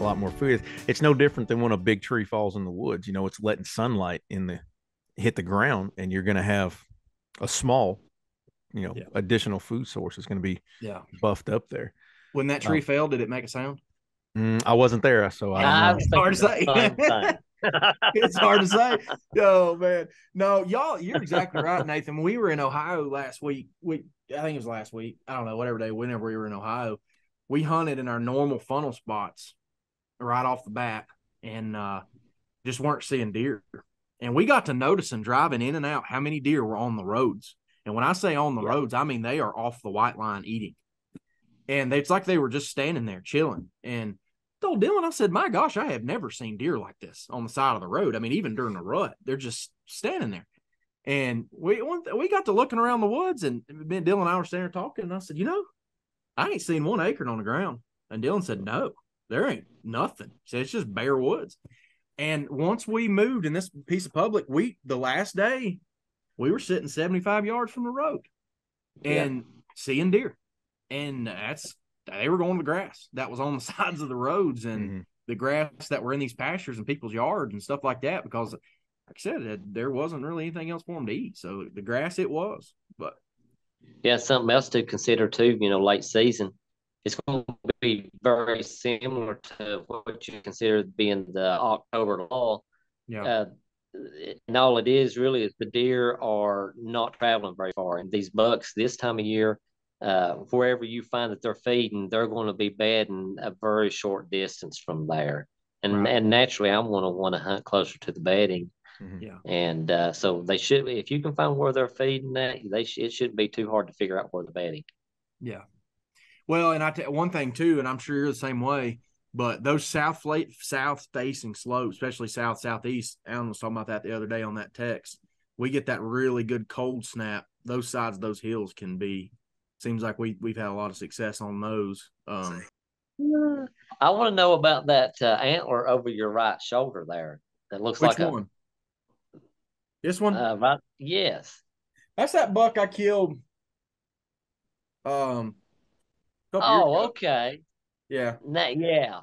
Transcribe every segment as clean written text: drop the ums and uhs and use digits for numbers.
lot more food. It's no different than when a big tree falls in the woods. It's letting sunlight hit the ground, and you're going to have a small, Yeah. additional food source is going to be Yeah. buffed up there. When that tree fell, did it make a sound? I wasn't there, so I don't I know. was It's hard thinking to the same say. thing. It's hard to say. Oh man, no, y'all, you're exactly right, Nathan. When we were in Ohio last week, I think it was last week. I don't know, whatever day, whenever we were in Ohio, we hunted in our normal funnel spots right off the bat, and just weren't seeing deer. And we got to noticing driving in and out how many deer were on the roads. And when I say on the roads, I mean they are off the white line eating. And it's like they were just standing there chilling. And I told Dylan, I said, my gosh, I have never seen deer like this on the side of the road. I mean, even during the rut, they're just standing there. And we got to looking around the woods, and me and Dylan and I were standing there talking. And I said, I ain't seen one acorn on the ground. And Dylan said, no, there ain't nothing. He said, it's just bare woods. And once we moved in this piece of public, the last day, we were sitting 75 yards from the road and seeing deer. And they were going to the grass that was on the sides of the roads and the grass that were in these pastures and people's yards and stuff like that, because like I said, there wasn't really anything else for them to eat. So the grass it was, but Yeah, something else to consider too, late season. It's going to be very similar to what you consider being the October lull. yeah. And all it is really is the deer are not traveling very far. And these bucks this time of year, wherever you find that they're feeding, they're going to be bedding a very short distance from there. And naturally, I'm going to want to hunt closer to the bedding. Yeah. And so they should be, if you can find where they're feeding that, it shouldn't be too hard to figure out where they're bedding. Yeah. Well, and one thing too, and I'm sure you're the same way, but those south facing slopes, especially southeast, Alan was talking about that the other day on that text. We get that really good cold snap. Those sides of those hills seems like we've had a lot of success on those. I want to know about that antler over your right shoulder there. That looks Which like one? This one? Right. Yes. That's that buck I killed. Couple years ago. Okay. Yeah. Yeah.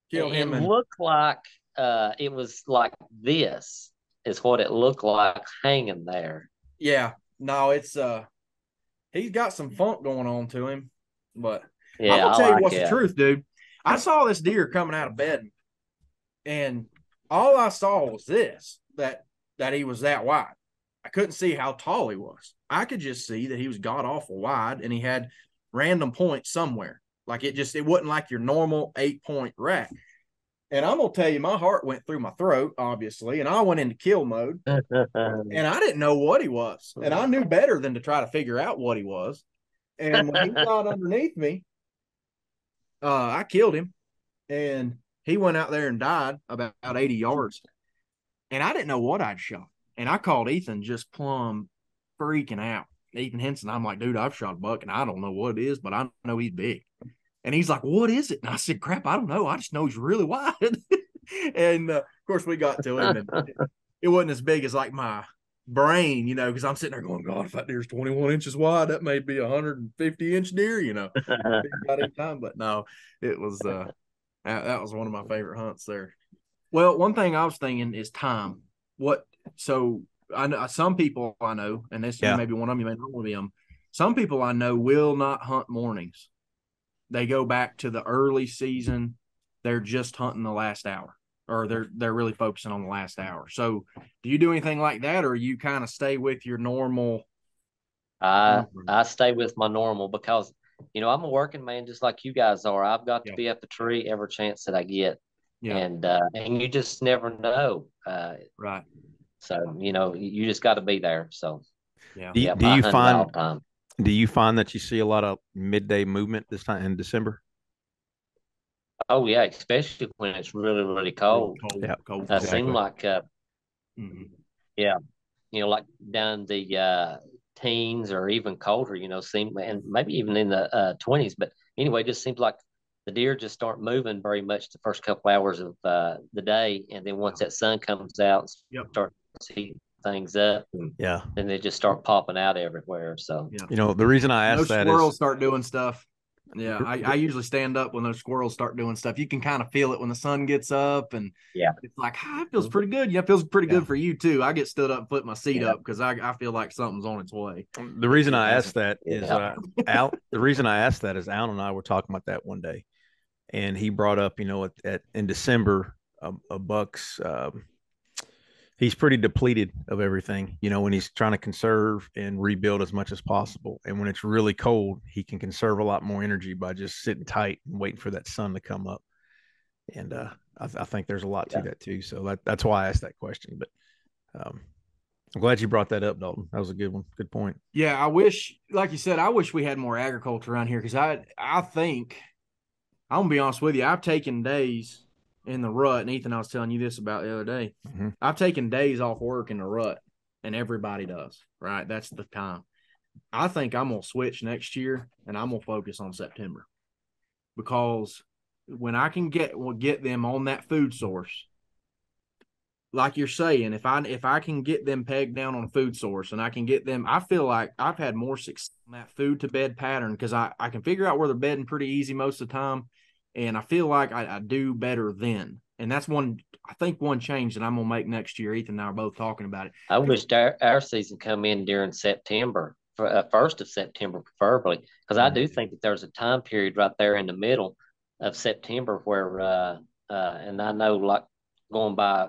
Killed him. It looked like it was like this is what it looked like hanging there. Yeah. No, it's he's got some funk going on to him. But yeah, I'm gonna tell you what's the truth, dude. I saw this deer coming out of bed, and all I saw was this, that he was that wide. I couldn't see how tall he was. I could just see that he was god awful wide, and he had random points somewhere. Like it wasn't like your normal 8-point rack. And I'm gonna tell you, my heart went through my throat, obviously, and I went into kill mode. And I didn't know what he was, and I knew better than to try to figure out what he was. And when he got underneath me, I killed him, and he went out there and died about 80 yards. And I didn't know what I'd shot. And I called Ethan just plumb freaking out. Ethan Henson, I'm like, dude, I've shot a buck, and I don't know what it is, but I know he's big. And he's like, what is it? And I said, crap, I don't know. I just know he's really wide. And, of course, we got to him, and it wasn't as big as, like, my brain, because I'm sitting there going, God, if that deer's 21 inches wide, that may be a 150-inch deer, But no, it was that was one of my favorite hunts there. Well, one thing I was thinking is time. So I know some people I know, and this may be one of them, you may not want to be them. Some people I know will not hunt mornings. They go back to the early season. They're just hunting the last hour, or they're really focusing on the last hour. So do you do anything like that, or you kind of stay with your normal? I stay with my normal because, I'm a working man just like you guys are. I've got to be at the tree every chance that I get. Yeah. And you just never know. Right. So, you just got to be there. So, do you find that you see a lot of midday movement this time in December? Oh yeah, especially when it's really, really cold. Cold. It seems like, like down the teens or even colder. And maybe even in the 20s. But anyway, it just seems like the deer just start moving very much the first couple hours of the day, and then once that sun comes out, start to see things up, and then they just start popping out everywhere. So the reason I asked that is squirrels start doing stuff. Yeah, I usually stand up when those squirrels start doing stuff. You can kind of feel it when the sun gets up, and it's like, it feels pretty good. Yeah, it feels pretty good for you too. I get stood up and put my seat up because I feel like something's on its way. The reason I asked that is Al. The reason I asked that is Al and I were talking about that one day, and he brought up, in December, a buck's. He's pretty depleted of everything, when he's trying to conserve and rebuild as much as possible. And when it's really cold, he can conserve a lot more energy by just sitting tight and waiting for that sun to come up. And I think there's a lot to that too. So that's why I asked that question. But I'm glad you brought that up, Dalton. That was a good one. Good point. Yeah, I wish, like you said, I wish we had more agriculture around here because I think, I'm going to be honest with you, I've taken days in the rut, and Ethan, I was telling you this about the other day. Mm-hmm. I've taken days off work in the rut, and everybody does, right? That's the time. I think I'm going to switch next year, and I'm going to focus on September because when I can get them on that food source, like you're saying, if I can get them pegged down on a food source and I can get them, I feel like I've had more success on that food to bed pattern because I can figure out where they're bedding pretty easy most of the time. And I feel like I do better then. And that's one change that I'm going to make next year. Ethan and I are both talking about it. I wish our season come in during September, for 1st of September, preferably, because I do think that there's a time period right there in the middle of September where, and I know, like, going by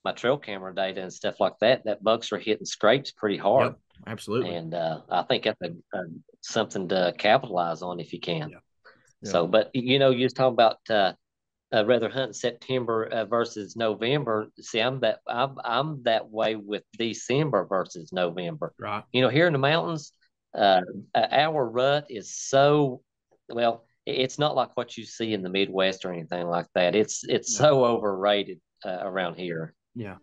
my trail camera data and stuff like that bucks are hitting scrapes pretty hard. Yep, absolutely. And I think that's something to capitalize on if you can. Yeah. So, but you was talking about rather hunt September versus November. See, I'm that way with December versus November. Right. Here in the mountains, our rut is so well. It's not like what you see in the Midwest or anything like that. It's so overrated around here. Yeah.